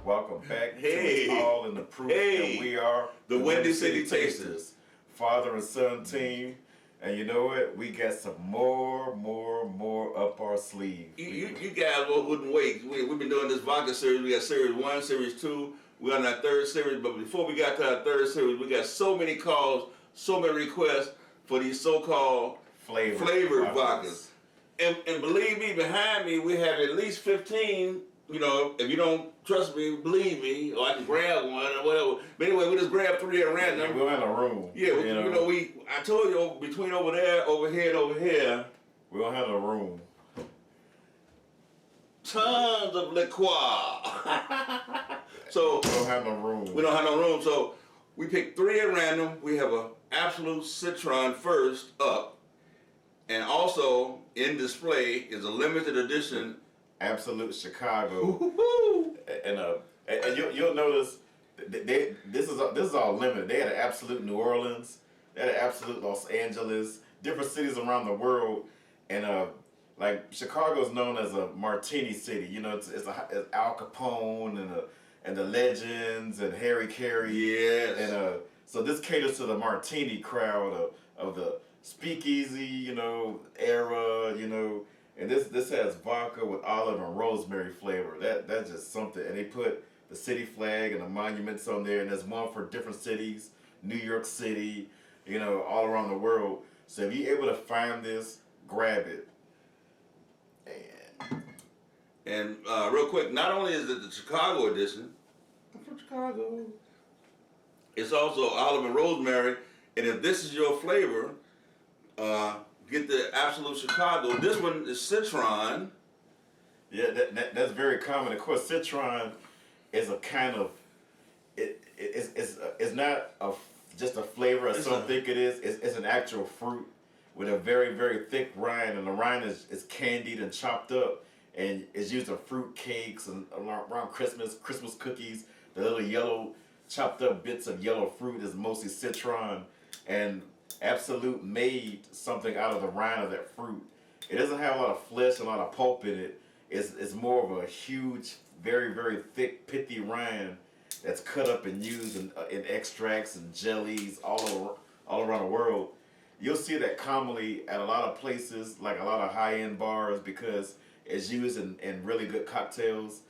Welcome back Hey. to It's All in the Proof. Hey. And we are The Windy City Tasters. Father and son team. And you know what? We got some more up our sleeve. You guys wouldn't wait. We've been doing this vodka series. We got series 1, series 2. We're on our third series. But before we got to our third series, we got so many calls, so many requests for these so-called flavored vodkas. And believe me, behind me, we have at least 15. You know, if you don't trust me, believe me, or I can grab one or whatever. But anyway, we just grab 3 at random. We're in a room. Yeah, I told you between over there, over here, and over here. We don't have a room. Tons of liqueur. So we don't have no room. We don't have no room. So we picked 3 at random. We have a Absolut Citron first up, and also in display is a limited edition Absolut Chicago. And you'll notice this is all limited. They had an Absolut New Orleans, they had an Absolut Los Angeles, different cities around the world, and like Chicago is known as a martini city. You know, it's Al Capone and the legends and Harry Carey. Yes. And so this caters to the martini crowd of the speakeasy, you know, era, you know. And this has vodka with olive and rosemary flavor. That's just something. And they put the city flag and the monuments on there. And there's one for different cities, New York City, you know, all around the world. So if you're able to find this, grab it. And real quick, not only is it the Chicago edition, I'm from Chicago, it's also olive and rosemary. And if this is your flavor, get the Absolut Chicago. This one is Citron. Yeah, that's very common. Of course, Citron is a kind of it's not just a flavor as some think it is. It's an actual fruit with a very thick rind, and the rind is candied and chopped up, and it's used in fruit cakes and around Christmas cookies. The little yellow chopped up bits of yellow fruit is mostly Citron, and Absolut made something out of the rind of that fruit. It doesn't have a lot of flesh and a lot of pulp in it. It's more of a huge, very thick, pithy rind that's cut up and used in extracts and jellies all around the world. You'll see that commonly at a lot of places, like a lot of high-end bars, because it's used in really good cocktails.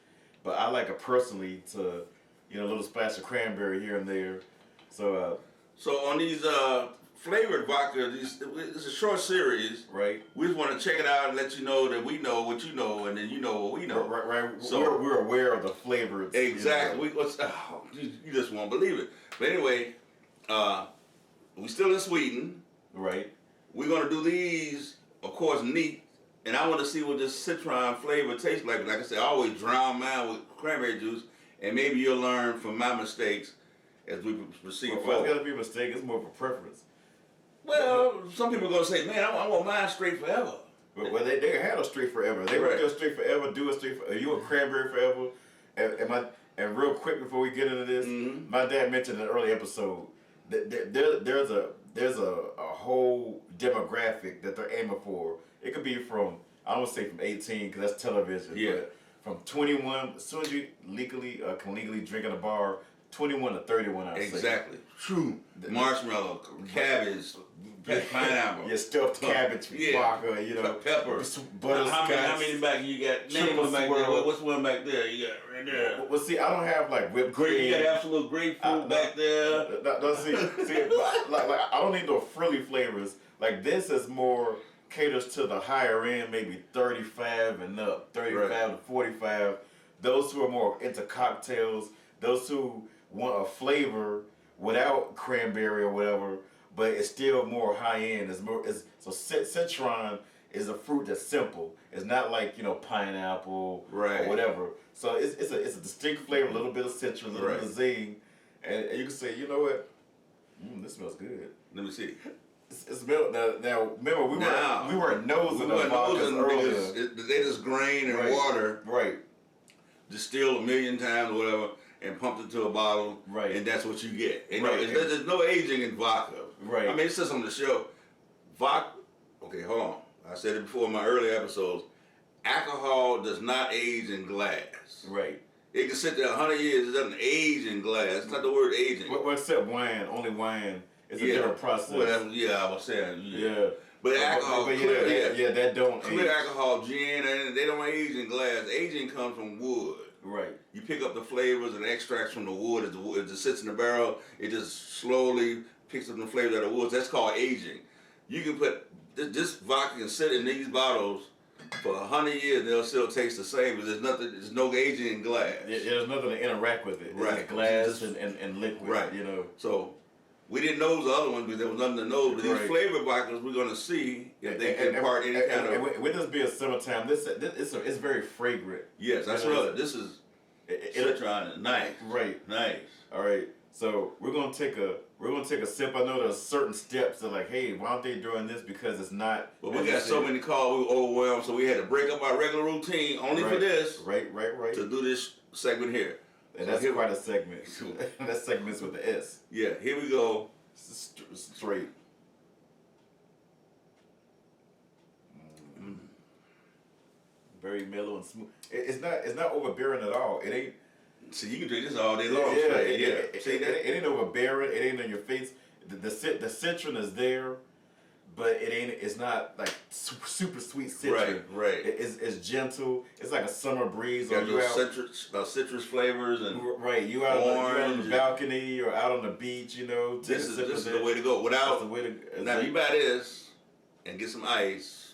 But I like it personally to, you know, a little splash of cranberry here and there. So on these flavored vodka, it's a short series. Right. We just want to check it out and let you know that we know what you know, and then you know what we know. Right. So we're aware of the flavors. Exactly. You know. You just won't believe it. But anyway, we still in Sweden. Right. We're gonna do these, of course, neat. And I want to see what this citron flavor tastes like. Like I said, I always drown mine with cranberry juice, and maybe you'll learn from my mistakes as we proceed forward. Well, it's got to be a mistake. It's more of a preference. Well, some people are going to say, man, I want mine straight forever. Well, they had a straight forever. They would do a straight forever, do a straight forever. You a cranberry forever. And real quick before we get into this, my dad mentioned in an early episode that there's a whole demographic that they're aiming for. It could be from, I don't want to say from 18 because that's television. Yeah. But from 21, as soon as you can legally drink in a bar, 21 to 31, I would say. Exactly. True. Marshmallow, cabbage, pineapple. Yeah, stuffed cabbage, vodka, you know. Pepper. Butterscotch. How many back you got? Name one back there. What's one back there? You got right there. Well, see, I don't have like whipped cream. You got absolute grapefruit back there. See, like I don't need no frilly flavors. Like this is more caters to the higher end, maybe 35 and up, 35 to 45. Those who are more into cocktails, those who want a flavor without cranberry or whatever, but it's still more high end. So citron is a fruit that's simple. It's not like, you know, pineapple or whatever. So it's a distinct flavor, a little bit of citrus, a little bit of zing, and you can say, you know what, this smells good. Let me see. It's milk. Now remember we were nosing the vodkas earlier. They just grain and water, distilled 1,000,000 times or whatever, and pumped into a bottle, and that's what you get. And there's no aging in vodka. I mean, it says on the show, vodka. Okay, hold on. I said it before in my early episodes. Alcohol does not age in glass. It can sit there 100 years. It doesn't age in glass. It's not the word aging. Well, except wine, only wine. It's a different process. Well, yeah, I was saying. Yeah. But alcohol, that don't clear age. alcohol, gin, and they don't age in glass. Aging comes from wood. Right. You pick up the flavors and extracts from the wood. As it sits in the barrel, it just slowly picks up the flavors of the woods. That's called aging. You can put this vodka can sit in these bottles for 100 years, and they'll still taste the same. Because there's no aging in glass. There's nothing to interact with it. Right. It's glass and liquid. Right. You know. So we didn't know the other ones because there was nothing to know. But these flavor vodkas, we're going to see if they can impart any kind of. And with this being summertime, it's very fragrant. Yes, that's right. This is citron. Nice. Right. Nice. All right. So we're gonna take a sip. I know there's certain steps that like, hey, why aren't they doing this? Because it's not. But we got so many calls, we were overwhelmed, so we had to break up our regular routine only for this. Right. To do this segment here. And that's quite a segment. That segment's with the S. Yeah, here we go. Straight. Very mellow and smooth. It's not overbearing at all. It ain't. See, you can drink this all day long. It ain't overbearing. It ain't on your face. The citron is there, but it's not like super sweet citron. Right. It's gentle. It's like a summer breeze. Got those citrus flavors and you out on the balcony or out on the beach. You know, this is the way to go. Without now, you buy this and get some ice,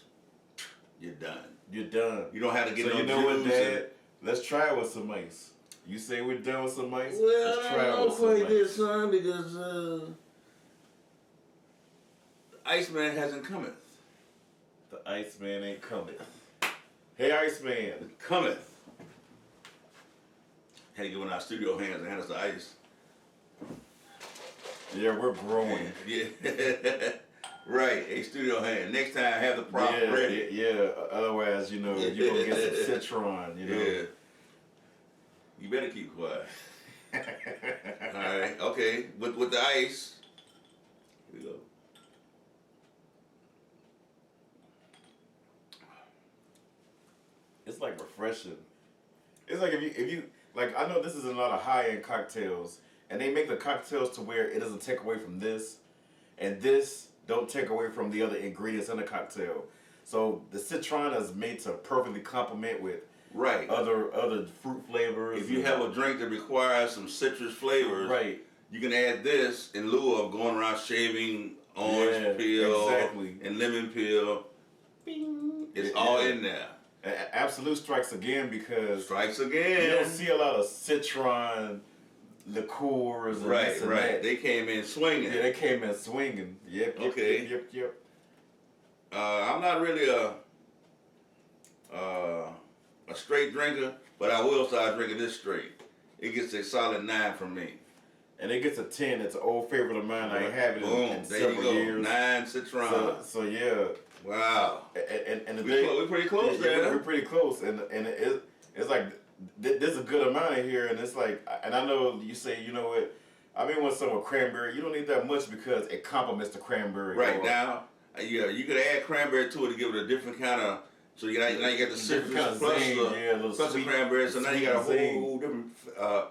you're done. You're done. You don't have to get no you know what, juice. Dad? Let's try it with some ice. You say we're done with some ice? Well, let's try I it don't with quite some get ice. son because Iceman hasn't cometh. The Iceman ain't coming. Hey, Iceman. Cometh. Had to get one of our studio hands and hand us the ice. Yeah, we're growing. Yeah. Right, a studio hand. Next time, have the prop ready. Yeah, otherwise, you're going to get some citron, Yeah. You better keep quiet. All right, okay. With the ice, here we go. It's like refreshing. It's like if you like, I know this is a lot of high-end cocktails, and they make the cocktails to where it doesn't take away from this, and this don't take away from the other ingredients in the cocktail. So the citron is made to perfectly complement with other fruit flavors. If you have a drink that requires some citrus flavors, you can add this in lieu of going around shaving orange peel and lemon peel. Bing. It's all in there. Absolut strikes again because you don't see a lot of citron liqueurs and this and that. They came in swinging. Yeah, they came in swinging. Yep. I'm not really a straight drinker, but I will start drinking this straight. It gets a solid 9 from me. And it gets a 10. It's an old favorite of mine. I ain't had it in there you go. years. 9 citron. So yeah. Wow. And we're pretty close there. We're pretty close, and it's like there's a good amount in here, and it's like, and I know you say, you know what, I mean, with some with cranberry, you don't need that much because it complements the cranberry. Right now, you could add cranberry to it to give it a different kind of. So now you got the citrus plus the cranberry. So now you got a whole different.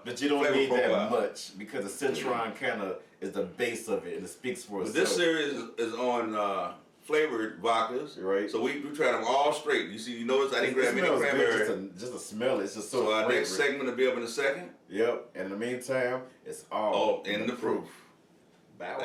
But you don't need that much because the citron kind of is the base of it, and it speaks for itself. But this series is on flavored vodkas, right? So we tried them all straight. You notice I didn't grab any cranberry. Just a smell. It's just so our next segment will be up in a second. Yep. And in the meantime, it's all in the proof. Bow.